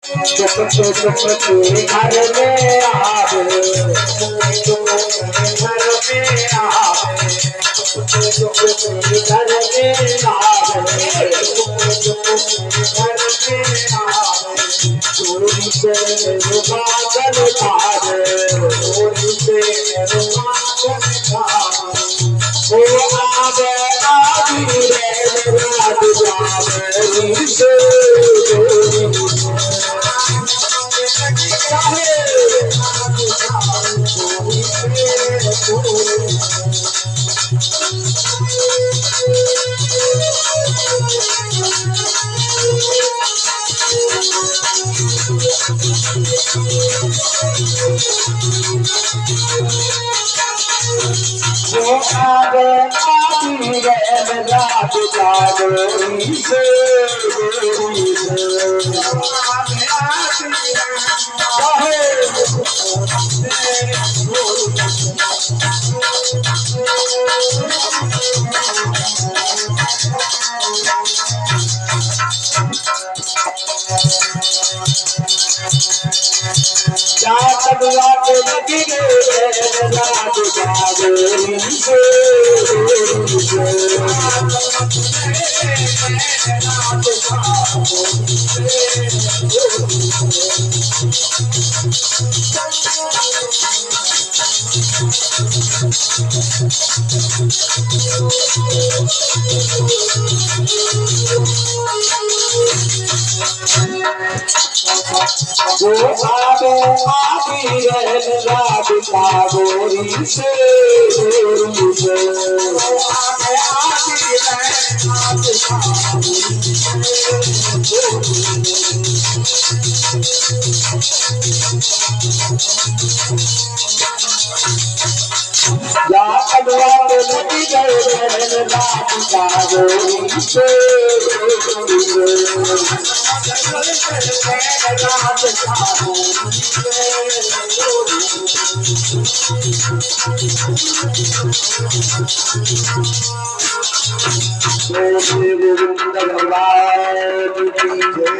चुप चुप के घर में आवे, घर में आवे, चुप के घर में आवे, घर में आवे, चोरी से रुमाल उठावे, चोरी से रुमाल उठावे, ओ आवे आवी रे रात जावे से